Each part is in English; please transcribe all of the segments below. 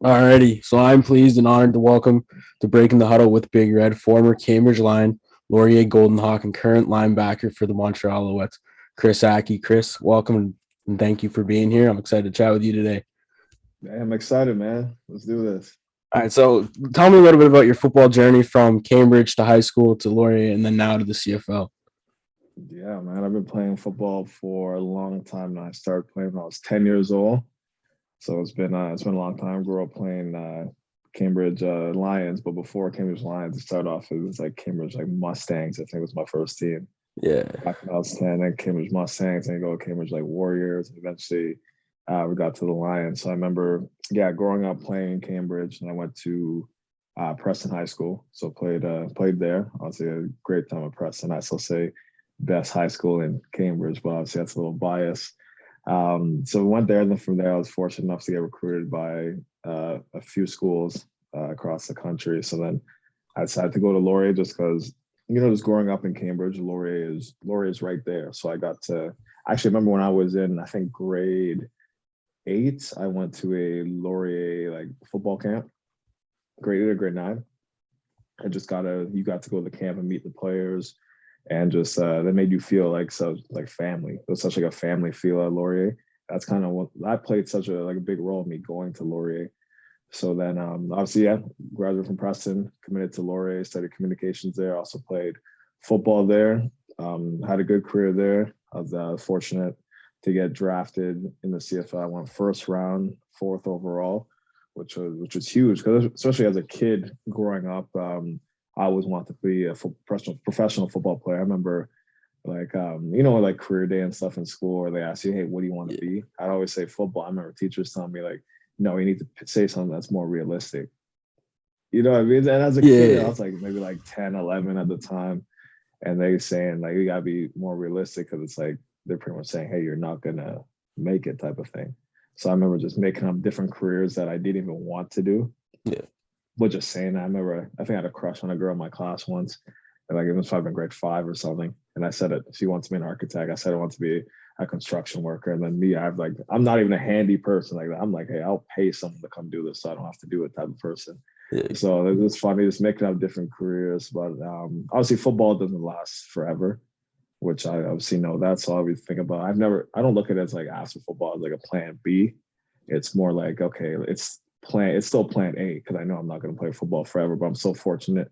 Alrighty, so I'm pleased and honored to welcome to Breaking the Huddle with Big Red, former Cambridge Lion, Laurier Golden Hawk, and current linebacker for the Montreal Alouettes, Chris Ackie. Chris, welcome and thank you for being here. I'm excited to chat with you today. Hey, I'm excited, man. Let's do this. All right, so tell me a little bit about your football journey from Cambridge to high school to Laurier and then now to the CFL. Yeah, man. I've been playing football for a long time now. I started playing when I was 10 years old. So it's been a long time. I grew up playing Cambridge Lions, but before Cambridge Lions, it started off as like Cambridge like Mustangs. I think was my first team Yeah, back when I was 10. Then Cambridge Mustangs, and go to Cambridge like Warriors. And eventually, we got to the Lions. So I remember, yeah, growing up playing in Cambridge, and I went to Preston High School. So played there. Obviously, a great time at Preston. I still say best high school in Cambridge, but obviously that's a little bias. So we went there, and then from there, I was fortunate enough to get recruited by a few schools across the country. So then I decided to go to Laurier just because just growing up in Cambridge, Laurier is right there. So I got to actually remember when I was in I think grade 8, I went to a Laurier like football camp, grade 8 or grade 9. I just got to you got to go to the camp and meet the players, and just that made you feel like so like family. It was such like a family feel at Laurier. That's kind of what that played such a big role in me going to Laurier. So then obviously yeah, graduated from Preston, committed to Laurier, studied communications there. Also played football there. Had a good career there. I was fortunate to get drafted in the CFL. I went first round, fourth overall, which was huge because especially as a kid growing up, I always wanted to be a professional football player. I remember like like career day and stuff in school, where they ask you, hey, what do you want to yeah, be? I'd always say football. I remember teachers telling me like, no, you need to say something that's more realistic. You know what I mean? And as a kid, I yeah, was like maybe like 10, 11 at the time, and they saying like you gotta be more realistic because it's like they're pretty much saying, hey, you're not gonna make it type of thing. So I remember just making up different careers that I didn't even want to do, yeah, but just saying that. I remember I think I had a crush on a girl in my class once, and like it was probably in grade 5 or something. And I said it. She wants to be an architect. I said I want to be a construction worker. And then me, I'm not even a handy person like that. I'm like, hey, I'll pay someone to come do this, so I don't have to do it type of person. yeah, So it was funny just making up different careers. But obviously, football doesn't last forever, which I obviously know that. So I always think about. I don't look at it as like after football as like a plan B. It's more like okay, it's still plan A because I know I'm not going to play football forever. But I'm so fortunate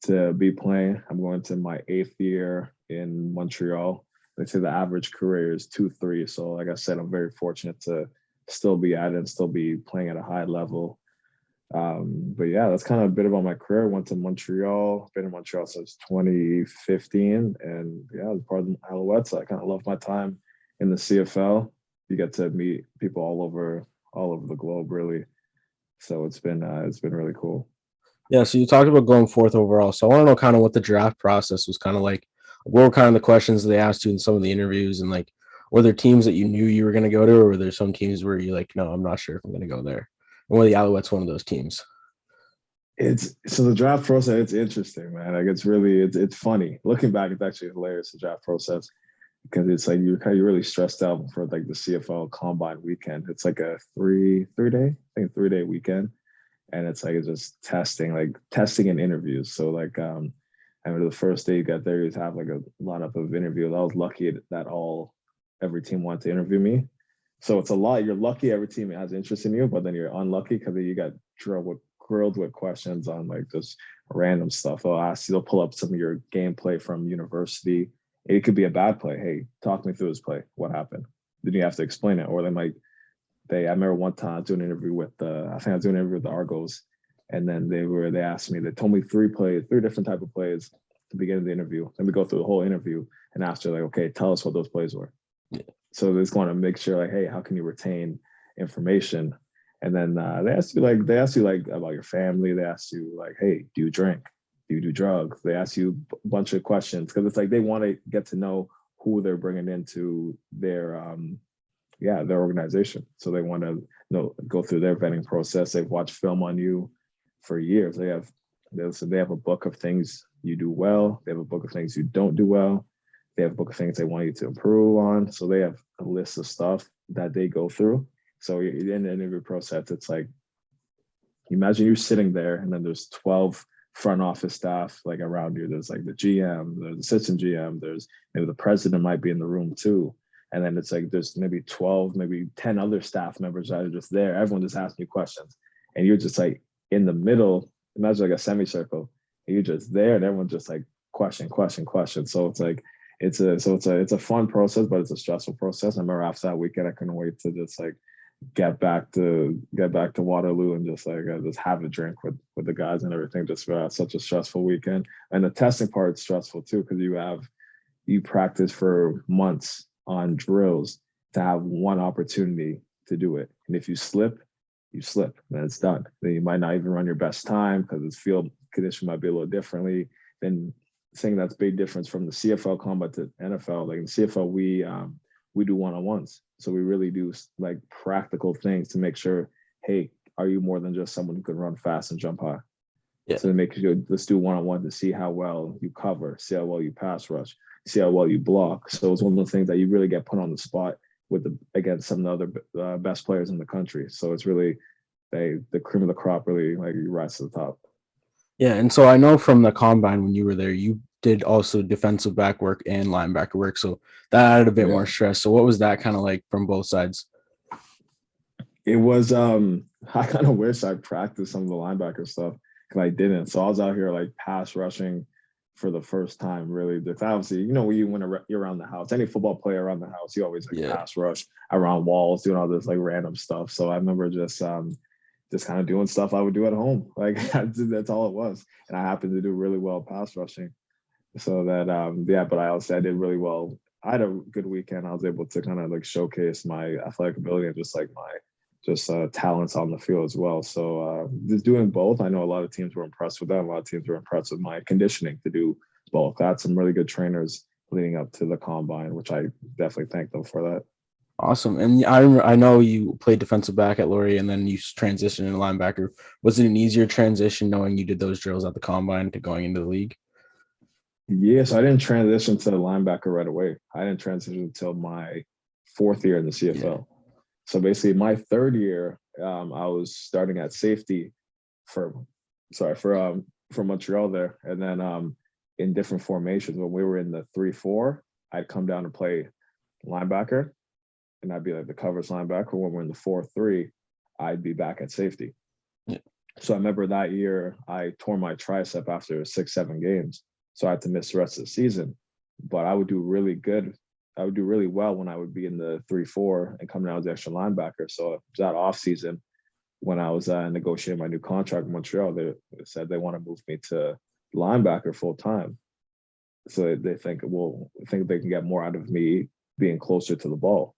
to be playing. I'm going to my 8th year in Montreal. They say the average career is 2-3. So like I said, I'm very fortunate to still be at it and still be playing at a high level. But yeah, that's kind of a bit about my career. Went to Montreal, been in Montreal since 2015, and yeah, I was part of the Alouettes. I kind of love my time in the CFL. You get to meet people all over the globe, really. So it's been really cool. yeah. So you talked about going fourth overall. So I want to know kind of what the draft process was kind of like. What were kind of the questions they asked you in some of the interviews, and like, were there teams that you knew you were going to go to, or were there some teams where you're like, no, I'm not sure if I'm going to go there? And were the Alouettes one of those teams? It's so the draft process. It's interesting, man. Like it's funny looking back. It's actually hilarious the draft process because it's like you're really stressed out for like the CFL Combine weekend. It's like a three day, I think 3-day weekend, and it's just testing and interviews. So I remember the first day you got there, you'd have like a lineup of interviews. I was lucky that every team wanted to interview me. So it's a lot. You're lucky every team has interest in you, but then you're unlucky because you got grilled with questions on like just random stuff. They'll pull up some of your gameplay from university. It could be a bad play. Hey, talk me through this play. What happened? Then you have to explain it. Or I remember one time I was doing an interview I think I was doing an interview with the Argos, and then they asked me, they told me three different type of plays at the beginning of the interview. Then we go through the whole interview and asked her like, okay, tell us what those plays were. Yeah, So they just want to make sure like, hey, how can you retain information? And then they ask you like about your family. They ask you like, hey, do you drink? Do you do drugs? They ask you a bunch of questions because it's like they want to get to know who they're bringing into their organization. So they want to go through their vetting process. They've watched film on you for years. They have a book of things you do well. They have a book of things you don't do well. They have a book of things they want you to improve on. So they have a list of stuff that they go through. So in the interview process, it's like Imagine you're sitting there and then there's 12 front office staff like around you. There's like the GM, there's the assistant GM, there's maybe the president might be in the room too. And then it's like there's maybe 12, maybe 10 other staff members that are just there. Everyone just asking you questions. And you're just like in the middle, imagine like a semicircle. And you're just there and everyone's just like question, question, question. So it's like it's a fun process, but it's a stressful process. I remember after that weekend, I couldn't wait to just like get back to Waterloo and just have a drink with the guys and everything. Just for such a stressful weekend, and the testing part's stressful too because you practice for months on drills to have one opportunity to do it, and if you slip, then it's done. Then you might not even run your best time because its field condition might be a little differently. Then saying that's big difference from the CFL combat to NFL. Like in CFL, we do one-on-ones. So we really do like practical things to make sure, hey, are you more than just someone who can run fast and jump high? Yeah. So to make sure, let's do one-on-one to see how well you cover, see how well you pass rush, see how well you block. So it's one of the things that you really get put on the spot against some of the other best players in the country. So it's really the cream of the crop really like you rise to the top. Yeah, and so I know from the combine when you were there, you did also defensive back work and linebacker work, so that added a bit more stress. So what was that kind of like from both sides? It was I kind of wish I practiced some of the linebacker stuff because I didn't. So I was out here like pass rushing for the first time, really. Because obviously, when you're around the house, any football player around the house, you always pass rush around walls, doing all this like random stuff. So I remember just kind of doing stuff I would do at home. Like that's all it was. And I happened to do really well pass rushing. So that, but I did really well. I had a good weekend. I was able to kind of like showcase my athletic ability and just like my talents on the field as well. So just doing both. I know a lot of teams were impressed with that. A lot of teams were impressed with my conditioning to do both. I had some really good trainers leading up to the combine, which I definitely thank them for that. Awesome. And I know you played defensive back at Laurier and then you transitioned into linebacker. Was it an easier transition knowing you did those drills at the combine to going into the league? Yes, I didn't transition to linebacker right away. I didn't transition until my fourth year in the CFL. Yeah. So basically, my third year, I was starting at safety for Montreal there, and then in different formations. When we were in the 3-4, I'd come down and play linebacker, and I'd be like the coverage linebacker. When we're in the 4-3, I'd be back at safety. Yeah. So I remember that year I tore my tricep after 6-7 games. So I had to miss the rest of the season. But I would do really good. I would do really well when I would be in the 3-4 and coming out as the extra linebacker. So that off season, when I was negotiating my new contract in Montreal, they said they want to move me to linebacker full time. So they think they can get more out of me being closer to the ball.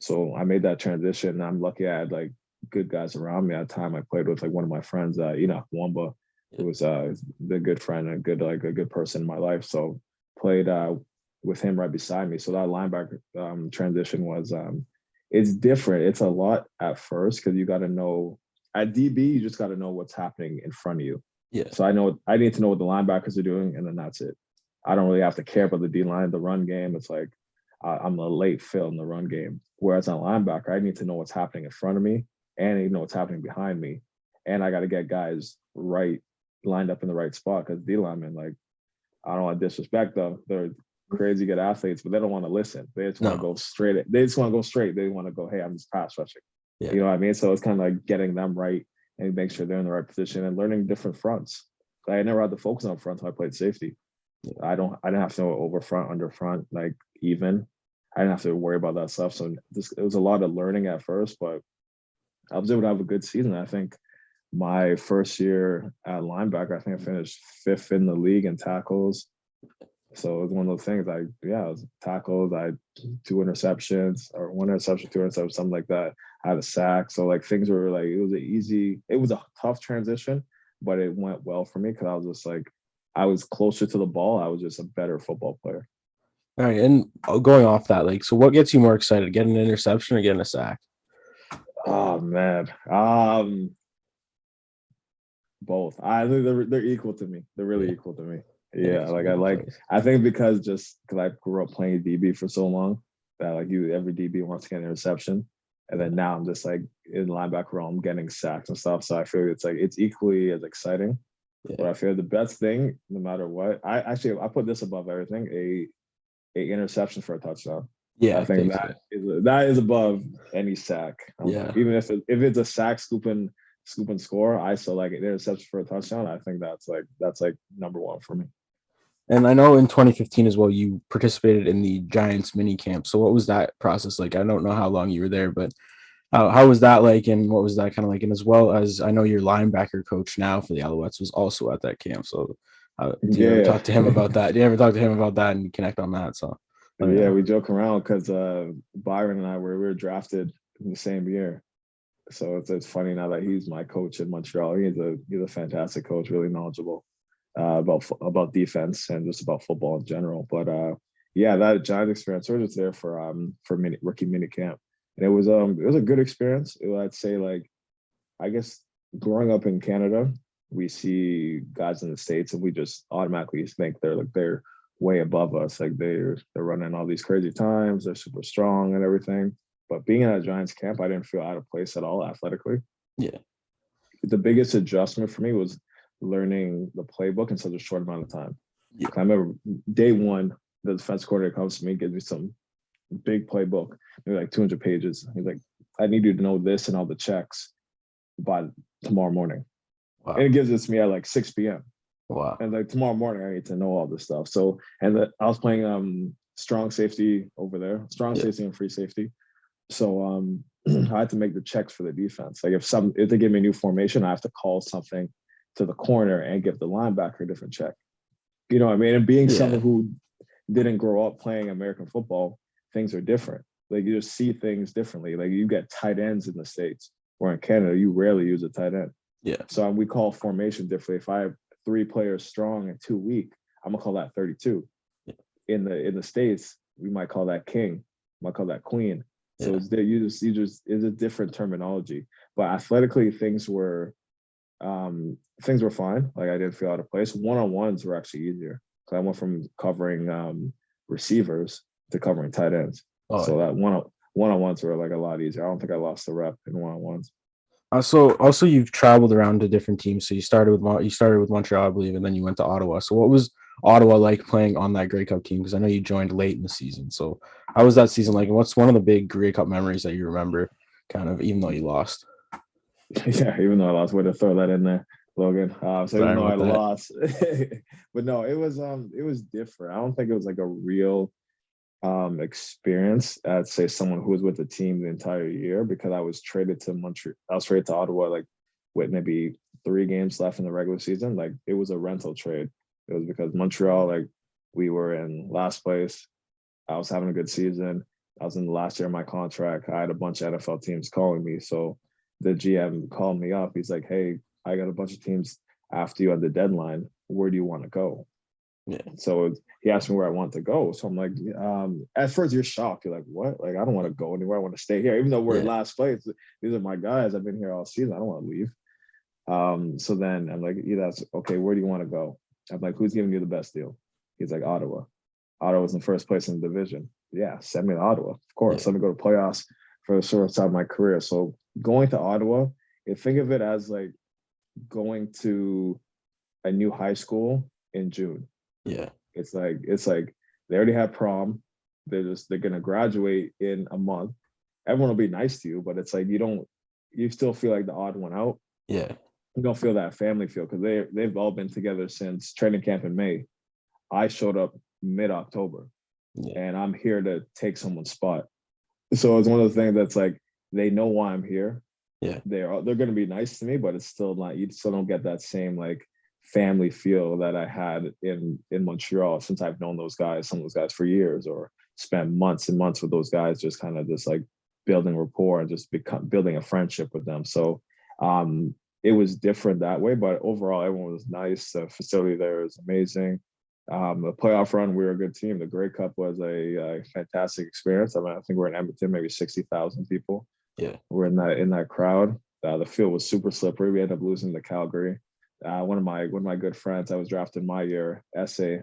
So I made that transition. And I'm lucky I had like good guys around me at the time. I played with like one of my friends, Wamba, who was a good friend and a good person in my life. So played with him right beside me. So that linebacker transition was it's different. It's a lot at first because you got to know at DB, you just got to know what's happening in front of you. Yeah. So I need to know what the linebackers are doing, and then that's it. I don't really have to care about the D line, the run game. It's like I'm a late fill in the run game. Whereas on linebacker, I need to know what's happening in front of me, and I need to know what's happening behind me, and I got to get guys lined up in the right spot because D linemen, like, I don't want to disrespect them. They're crazy good athletes, but they don't want to listen. They just want to go straight. They just want to go straight. They want to go, hey, I'm just pass rushing. Yeah. You know what I mean? So it's kind of like getting them right and make sure they're in the right position and learning different fronts. I never had to focus on front until I played safety. Yeah. I didn't have to know over front, under front, like even. I didn't have to worry about that stuff. So it was a lot of learning at first, but I was able to have a good season. I think my first year at linebacker, I think I finished 5th in the league in tackles. So it was one of those things. I was tackled. I had 2 interceptions or 1 interception, 2 interceptions, something like that. I had a sack. So like things were like, it was a tough transition, but it went well for me because I was just like, I was closer to the ball. I was just a better football player. All right. And going off that, like, so what gets you more excited, getting an interception or getting a sack? Oh man. Both. I think they're equal to me. They're really equal to me. Yeah, I think because I grew up playing DB for so long that every DB wants to get an interception. And then now I'm just like in linebacker role, I'm getting sacks and stuff. So I feel it's like it's equally as exciting. But Yeah. I feel the best thing, no matter what, I put this above everything, a interception for a touchdown. Yeah, I I think think so. that is above any sack. Yeah. Even if it's a sack, scoop and score, I still like it. Interception for a touchdown. I think that's like number one for me. And I know in 2015 as well, you participated in the Giants mini camp. So what was that process like? I don't know how long you were there, but how was that like? And what was that kind of like? And as well as I know your linebacker coach now for the Alouettes was also at that camp. So do you ever Yeah, talk to him about that? Do you ever talk to him about that and connect on that? So let me yeah. know. We joke around because Byron and I we were drafted in the same year. So it's funny now that he's my coach in Montreal. He's a fantastic coach, really knowledgeable about defense and just about football in general. But yeah, that Giants experience, I was just there for rookie mini camp, and it was a good experience. I'd say like I guess growing up in Canada, we see guys in the States and we just automatically think they're way above us. Like they're running all these crazy times, they're super strong and everything. But being at a Giants camp, I didn't feel out of place at all athletically. Yeah. The biggest adjustment for me was learning the playbook in such a short amount of time. Yeah. I remember day one, the defense coordinator comes to me, gives me some big playbook, maybe like 200 pages. He's like, I need you to know this and all the checks by tomorrow morning. And Wow. it gives it to me at like 6 p.m. Wow. And like tomorrow morning, I need to know all this stuff. So, I was playing strong safety over there, strong Yeah. safety and free safety. So I had to make the checks for the defense. Like if they give me a new formation, I have to call something to the corner and give the linebacker a different check. You know what I mean? And being Yeah. someone who didn't grow up playing American football, things are different. Like you just see things differently. Like you get tight ends in the States, or in Canada, you rarely use a tight end. Yeah. So we call formation differently. If I have 3 players strong and 2 weak, I'm gonna call that 32. Yeah. In the States, we might call that king, we might call that queen. So Yeah. it's there. You just it's a different terminology. But athletically, things were fine. Like I didn't feel out of place. One-on-ones were actually easier. So I went from covering receivers to covering tight ends. Oh, So yeah. that one-on-ones were like a lot easier. I don't think I lost the rep in one-on-ones. Also you've traveled around to different teams. So you started with Montreal, I believe, and then you went to Ottawa. So what was Ottawa like playing on that Grey Cup team? Because I know you joined late in the season. So how was that season like? And what's one of the big Grey Cup memories that you remember? Kind of, even though you lost. Yeah, even though I lost, way to throw that in there, Logan. So even Sorry though I about that. lost, but no, it was different. I don't think it was like a real experience. I'd say someone who was with the team the entire year because I was traded to Montreal. I was traded to Ottawa like with maybe 3 games left in the regular season. Like it was a rental trade. It was because Montreal, like we were in last place. I was having a good season. I was in the last year of my contract. I had a bunch of NFL teams calling me. So the GM called me up. He's like, hey, I got a bunch of teams after you at the deadline. Where do you want to go? Yeah. So he asked me where I want to go. So I'm like, at first you're shocked. You're like, what? Like, I don't want to go anywhere. I want to stay here. Even though we're in Yeah. last place, these are my guys. I've been here all season. I don't want to leave. So then I'm like, yeah, that's okay. Where do you want to go? I'm like, who's giving you the best deal? He's like, Ottawa. Ottawa was in first place in the division. Yeah, send me to Ottawa. Of course. Yeah. Let me go to playoffs for the short side of my career. So going to Ottawa, think of it as like going to a new high school in June. Yeah. It's like they already have prom. They're gonna graduate in a month. Everyone will be nice to you, but it's like you still feel like the odd one out. Yeah. You don't feel that family feel because they've all been together since training camp in May. I showed up mid-October Yeah. and I'm here to take someone's spot. So it's one of the things that's like they know why I'm here. Yeah. They're gonna be nice to me, but it's still not, you still don't get that same like family feel that I had in Montreal since I've known some of those guys for years, or spent months and months with those guys, just kind of just like building rapport and just building a friendship with them. So it was different that way, but overall everyone was nice. The facility there is amazing. The playoff run, we were a good team. The Grey Cup was a fantastic experience. I mean, I think we're in Edmonton, maybe 60,000 people. Yeah. We're in that crowd. The field was super slippery. We ended up losing to Calgary. One of my good friends I was drafted my year, Essay,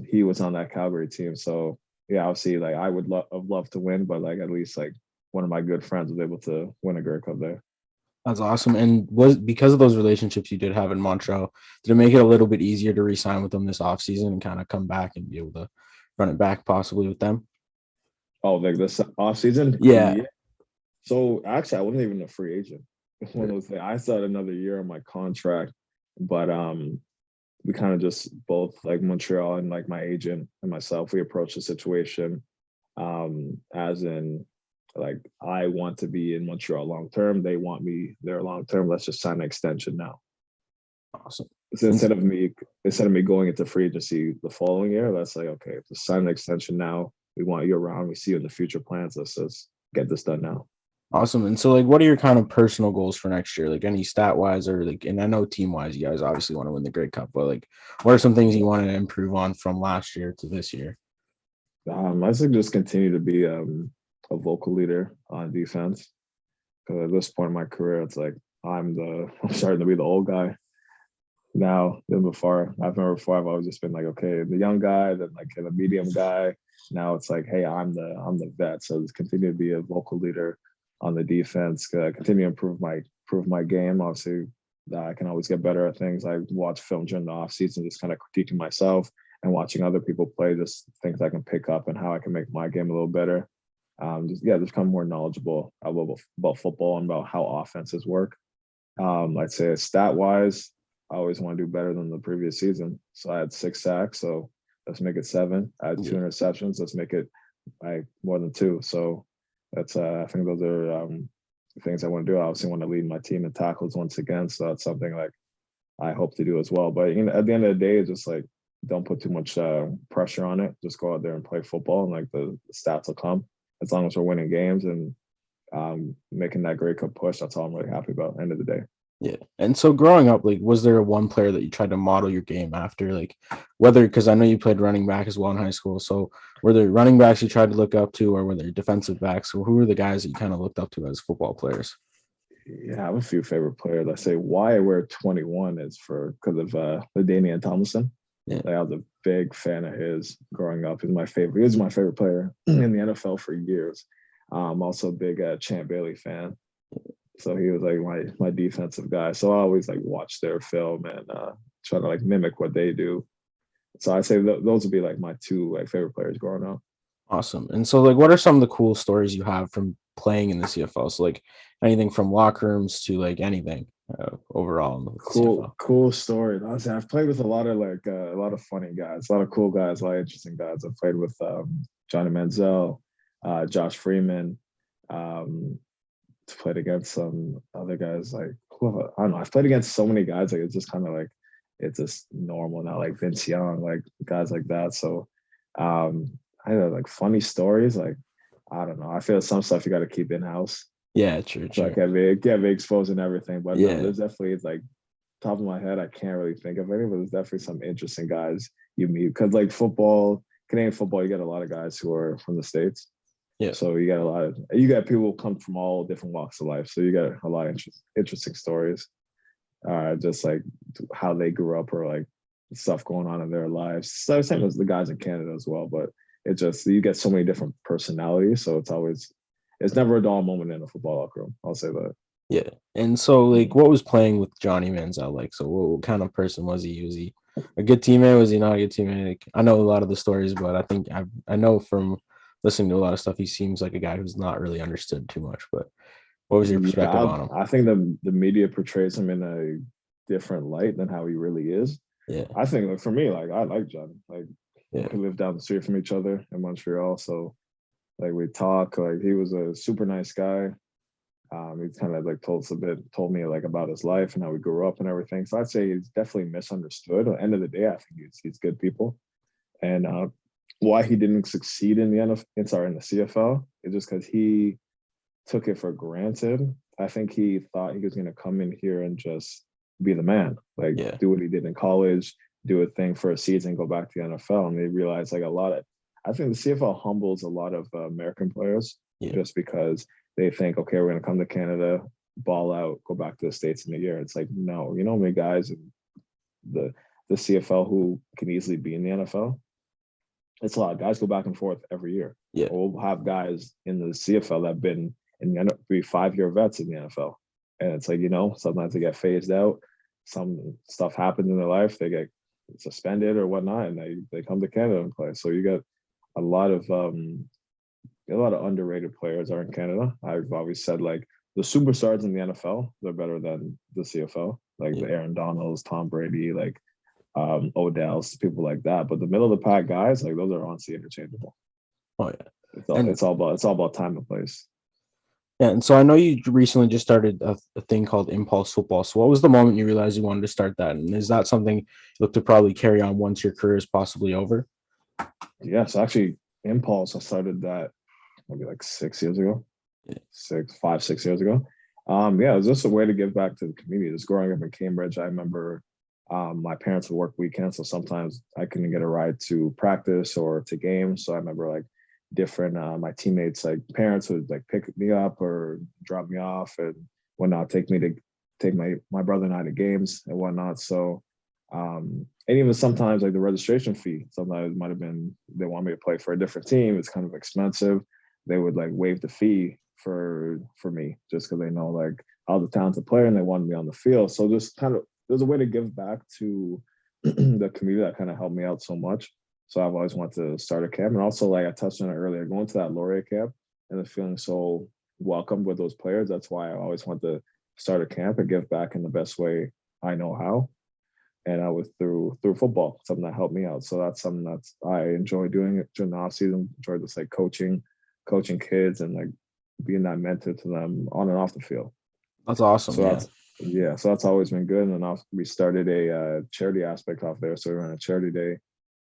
he was on that Calgary team. So yeah, obviously like I would have loved to win, but like at least like one of my good friends was able to win a Grey Cup there. That's awesome. And was because of those relationships you did have in Montreal, did it make it a little bit easier to re-sign with them this offseason and kind of come back and be able to run it back possibly with them? Oh, like this off season? Yeah. Yeah. So actually, I wasn't even a free agent. It's one of those things. I still had another year on my contract, but we kind of just both like Montreal and like my agent and myself, we approached the situation as in like I want to be in Montreal long term. They want me there long term. Let's just sign an extension now. Awesome. So instead of me going into free agency the following year, let's say, okay, just sign an extension now. We want you around. We see you in the future plans. Let's just get this done now. Awesome. And so, like, what are your kind of personal goals for next year? Like, any stat wise, or like, and I know team wise, you guys obviously want to win the Grey Cup, but like, what are some things you want to improve on from last year to this year? I think just continue to be a vocal leader on defense. Because at this point in my career, it's like I'm starting to be the old guy now than before. I remember before I've always just been like, okay, the young guy, then like the medium guy. Now it's like, hey, I'm the vet. So just continue to be a vocal leader on the defense. Continue to improve my game. Obviously, I can always get better at things. I watch film during the off season, just kind of critiquing myself and watching other people play. Just things I can pick up and how I can make my game a little better. Just become more knowledgeable about football and about how offenses work. I'd say stat wise, I always want to do better than the previous season. So I had 6 sacks, so let's make it 7. I had 2 interceptions, let's make it like more than 2. So that's I think those are things I want to do. I obviously want to lead my team in tackles once again. So that's something like I hope to do as well. But at the end of the day, it's just like don't put too much pressure on it. Just go out there and play football, and like the stats will come as long as we're winning games and making that Grey Cup push. That's all I'm really happy about. End of the day. Yeah. And so growing up, like, was there one player that you tried to model your game after? Like, whether, because I know you played running back as well in high school. So were there running backs you tried to look up to, or were there defensive backs? Or who were the guys that you kind of looked up to as football players? Yeah, I have a few favorite players. I say why I wear 21 is because of LaDainian Tomlinson. Yeah. Like, I was a big fan of his growing up. He was my favorite player in the NFL for years. I'm also a big Champ Bailey fan. So he was like my defensive guy. So I always like watch their film and try to like mimic what they do. So I say those would be like my 2 like favorite players growing up. Awesome. And so, like, what are some of the cool stories you have from playing in the CFL? So, like, anything from locker rooms to like anything overall in the CFL. Cool story. I've played with a lot of a lot of funny guys, a lot of cool guys, a lot of interesting guys. I've played with Johnny Manziel, Josh Freeman. Played against some other guys like I don't know. I've played against so many guys like it's just kind of like it's just normal now, like Vince Young, like guys like that. So I had like funny stories. Like I don't know. I feel some stuff you got to keep in house. Yeah, true. So I can't be exposed and everything. But Yeah. no, there's definitely it's like top of my head, I can't really think of any, but there's definitely some interesting guys you meet because like Canadian football, you get a lot of guys who are from the States. Yeah. So you got people who come from all different walks of life. So you got a lot of interesting stories, just like how they grew up or like stuff going on in their lives. So same as the guys in Canada as well, but it just you get so many different personalities. So it's never a dull moment in a football locker room. I'll say that. Yeah. And so, like, what was playing with Johnny Manziel like? So, what kind of person was he? Was he a good teammate? Was he not a good teammate? Like, I know a lot of the stories, but I think I know from listening to a lot of stuff, he seems like a guy who's not really understood too much. But what was your perspective on him? I think the media portrays him in a different light than how he really is. Yeah. I think like for me, like I like Johnny. Like Yeah. we live down the street from each other in Montreal, so like we talk. Like he was a super nice guy. He kind of like told me like about his life and how he grew up and everything. So I'd say he's definitely misunderstood. At the end of the day, I think he's good people. And why he didn't succeed in the in the CFL is just because he took it for granted. I think he thought he was going to come in here and just be the man, like do what he did in college, do a thing for a season, go back to the NFL. And they realized like I think the CFL humbles a lot of American players just because they think, okay, we're going to come to Canada, ball out, go back to the States in a year. It's like, no, you know how many guys in the CFL who can easily be in the NFL? It's a lot. Guys go back and forth every year. Yeah. We'll have guys in the CFL that have been and you end up be 5-year vets in the NFL. And it's like, sometimes they get phased out. Some stuff happens in their life. They get suspended or whatnot, and they come to Canada and play. So you get a lot of underrated players are in Canada. I've always said like the superstars in the NFL, they're better than the CFL, like the Aaron Donalds, Tom Brady, like Odell's, people like that. But the middle of the pack guys, like those are honestly interchangeable. Oh yeah. It's all about time and place. Yeah, and so I know you recently just started a thing called Impulse Football. So what was the moment you realized you wanted to start that? And is that something you look to probably carry on once your career is possibly over? Yes, actually, Impulse, I started that maybe like 6 years ago. Yeah. 6 years ago. Yeah, it was just a way to give back to the community. Just growing up in Cambridge, I remember my parents would work weekends, so sometimes I couldn't get a ride to practice or to games. So I remember like different my teammates, like parents would like pick me up or drop me off and whatnot, take my brother and I to games and whatnot. So and even sometimes like the registration fee, sometimes it might have been they want me to play for a different team. It's kind of expensive. They would like waive the fee for me just because they know like I was a talented player and they wanted me on the field. So just kind of there's a way to give back to the community that kind of helped me out so much. So I've always wanted to start a camp. And also, like I touched on it earlier, going to that Laurier camp and then feeling so welcomed with those players. That's why I always want to start a camp and give back in the best way I know how. And I was through football, something that helped me out. So that's something that's I enjoy doing it during the off season. Enjoy just like coaching kids and like being that mentor to them on and off the field. That's awesome. So that's always been good. And then we started a charity aspect off there. So we run a charity day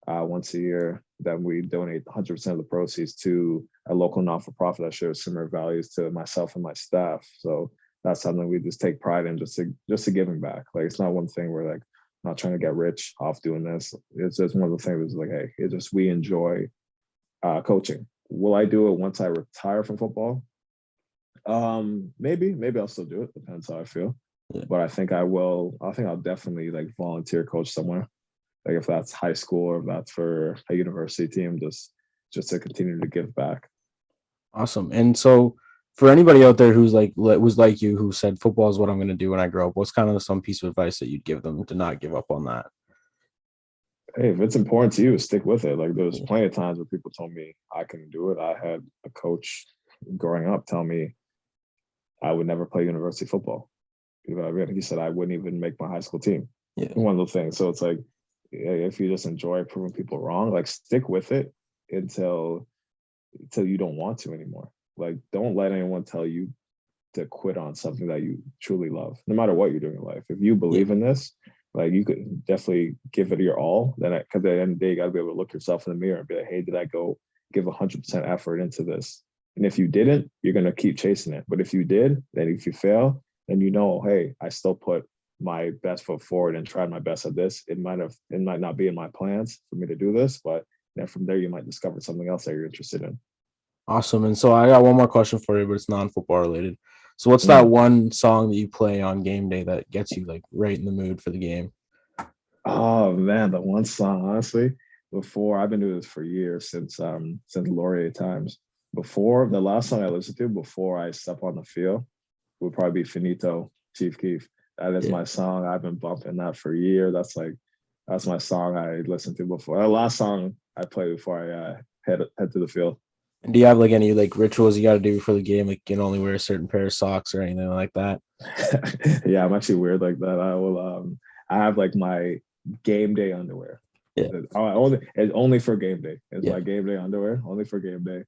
once a year. Then we donate 100% of the proceeds to a local not-for-profit that shares similar values to myself and my staff. So that's something we just take pride in, just to giving back. Like it's not one thing where like not trying to get rich off doing this. It's just one of the things that's like, hey, it's just we enjoy coaching. Will I do it once I retire from football? Maybe I'll still do it. Depends how I feel. Yeah. But I think I will. I think I'll definitely like volunteer coach somewhere. Like if that's high school or if that's for a university team, just to continue to give back. Awesome. And so for anybody out there who's like was like you, who said football is what I'm going to do when I grow up, what's kind of some piece of advice that you'd give them to not give up on that? Hey, if it's important to you, stick with it. Like there's plenty of times where people told me I couldn't do it. I had a coach growing up tell me I would never play university football. He said I wouldn't even make my high school team. Yeah. One of those things. So it's like, if you just enjoy proving people wrong, like stick with it until you don't want to anymore. Like don't let anyone tell you to quit on something that you truly love, no matter what you're doing in life. If you believe in this, like you could definitely give it your all. Then because at the end of the day, you got to be able to look yourself in the mirror and be like, hey, did I go give 100% effort into this? And if you didn't, you're going to keep chasing it. But if you did, then if you fail, then hey, I still put my best foot forward and tried my best at this. It might not be in my plans for me to do this, but then from there you might discover something else that you're interested in. Awesome. And so I got one more question for you, but it's non-football related. So what's that one song that you play on game day that gets you like right in the mood for the game? Oh man, the one song, honestly, before I've been doing this for years since Laurier times. Before the last song I listened to before I step on the field would probably be Finito, Chief Keef. That is my song. I've been bumping that for years. That's my song I listened to before. The last song I played before I head to the field. And do you have like any like rituals you got to do before the game? Like you can only wear a certain pair of socks or anything like that? Yeah, I'm actually weird like that. I will. I have like my game day underwear. Yeah. Only for game day. It's my game day underwear. Only for game day.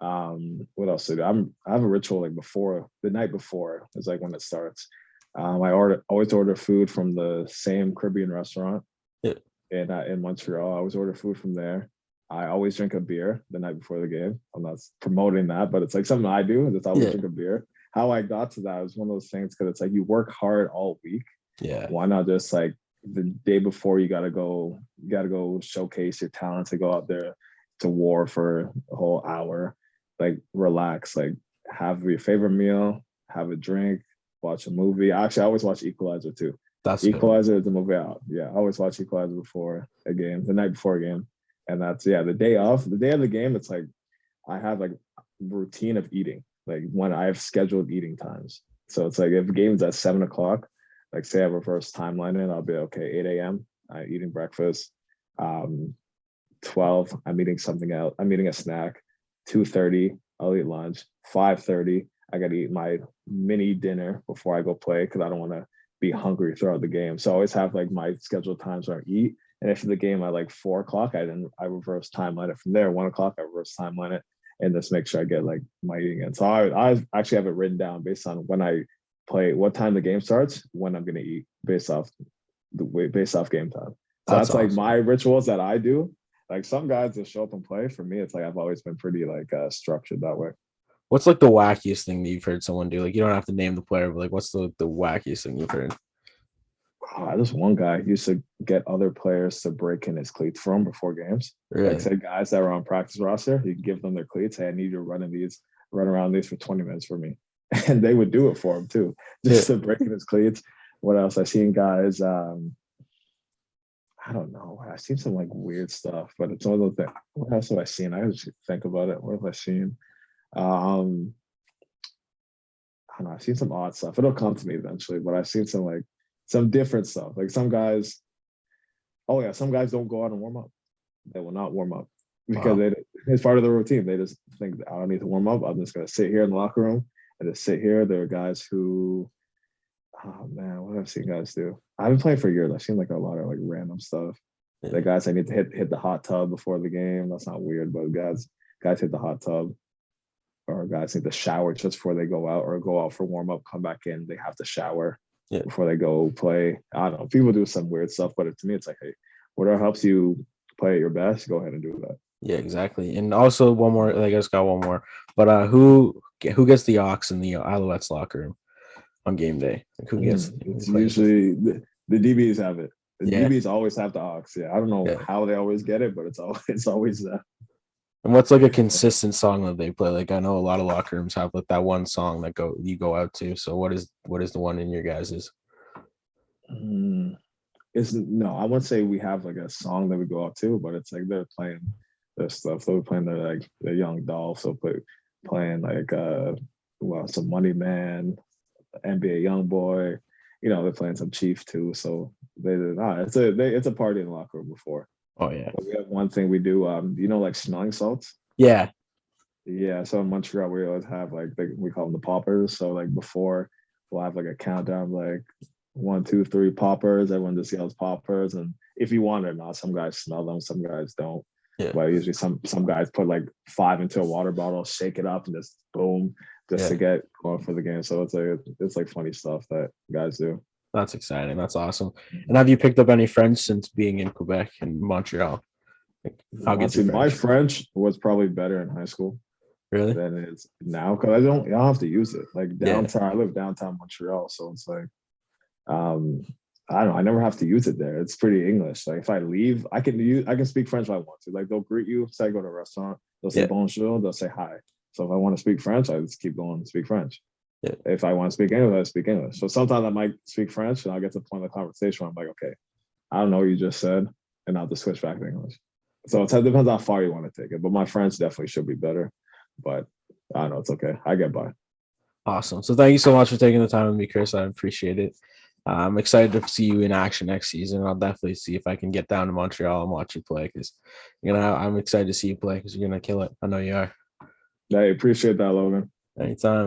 What else to do? I have a ritual like before the night before is like when it starts. I always order food from the same Caribbean restaurant in Montreal. I always order food from there. I always drink a beer the night before the game. I'm not promoting that, but it's like something I do. Just always drink a beer. How I got to that was one of those things because it's like you work hard all week. Yeah. Why not just like the day before you gotta go showcase your talent to go out there to war for a whole hour. Like relax, like have your favorite meal, have a drink, watch a movie. Actually, I always watch Equalizer too. That's Equalizer is the movie out. Yeah, I always watch Equalizer before a game, the night before a game. And that's the day of the game, it's like I have like routine of eating. like when I have scheduled eating times. So it's like if the game's at 7 o'clock, like say I reverse timeline it, I'll be okay, 8 a.m. I'm eating breakfast. 12, I'm eating something else. I'm eating a snack. 2:30, I'll eat lunch. 5:30, I gotta eat my mini dinner before I go play because I don't want to be hungry throughout the game. So I always have like my scheduled times where I eat. And if the game at like 4 o'clock, I reverse timeline it from there. 1 o'clock, I reverse timeline it and just make sure I get like my eating in. So I actually have it written down based on when I play, what time the game starts, when I'm gonna eat based off game time. So That's that's like awesome. my rituals that I do. Like some guys just show up and play. For me, it's like I've always been pretty like structured that way. What's like the wackiest thing that you've heard someone do? Like you don't have to name the player, but like what's the wackiest thing you've heard? This one guy used to get other players to break in his cleats for him before games. Like Really? say guys that were on practice roster, he'd give them their cleats. Hey, I need you to run around these for 20 minutes for me. And they would do it for him too, Yeah. just to break in his cleats. What else? I seen guys, I don't know. I've seen some like weird stuff, but it's one of those things. What else have I seen? I just think about it. What have I seen? Um, I don't know. I've seen some odd stuff. It'll come to me eventually, but I've seen some like some different stuff. Like some guys, oh yeah, some guys don't go out and warm up. They will not warm up because Wow. it's part of the routine. They just think I don't need to warm up. I'm just gonna sit here in the locker room and just sit here. There are guys who, oh man, what have I seen guys do? I've been playing for years. I've seen like a lot of like random stuff. Yeah. The guys I need to hit the hot tub before the game. That's not weird, but guys hit the hot tub, or guys need to shower just before they go out, or go out for warm up, come back in. They have to shower Yeah. before they go play. I don't know. People do some weird stuff, but to me, it's like, hey, whatever helps you play at your best, go ahead and do that. Yeah, exactly. And also one more, I guess got one more. But who gets the ox in the Alouettes locker room on game day? Like who It's plays with? usually the DBs have it. The Yeah. DBs always have the ox. Yeah, I don't know Yeah. how they always get it, but it's always that. And what's like a consistent song that they play? Like I know a lot of locker rooms have like that one song that you go out to. So what is the one in your guys's? Mm, it's no, I wouldn't say we have like a song that we go out to, but it's like they're playing their stuff. They're playing their Young Dolph. So playing like well, some Money Man, NBA Young Boy. They're playing some Chief too. So it's a party in the locker room before. Oh yeah. But we have one thing we do. Like smelling salts. Yeah. Yeah. So in Montreal, we always have like we call them the poppers. So like before, we'll have like a countdown, like 1, 2, 3 poppers. Everyone just yells poppers, and if you want it or not, some guys smell them, some guys don't. Yeah. But usually some guys put like 5 into a water bottle, shake it up, and just boom, just to Yeah. get going for the game. So it's like funny stuff that guys do. That's exciting. That's awesome. And have you picked up any French since being in Quebec and Montreal? Like, how good's your Honestly, my French? French was probably better in high school Really? than it is now because I don't have to use it. Like Yeah. downtown, I live downtown Montreal, so it's like um I don't know, I never have to use it there. It's pretty English. Like if I leave, I can speak French if I want to. Like they'll greet you, say I go to a restaurant, they'll say Yeah. bonjour, they'll say hi. So if I want to speak French, I just keep going and speak French. Yeah. If I want to speak English, I speak English. So sometimes I might speak French and I'll get to the point of the conversation where I'm like, okay, I don't know what you just said, and I'll just switch back to English. So it depends how far you want to take it. But my French definitely should be better. But I don't know, it's okay. I get by. Awesome. So thank you so much for taking the time with me, Chris. I appreciate it. I'm excited to see you in action next season. I'll definitely see if I can get down to Montreal and watch you play because I'm excited to see you play because you're gonna kill it. I know you are. I appreciate that, Logan. Anytime.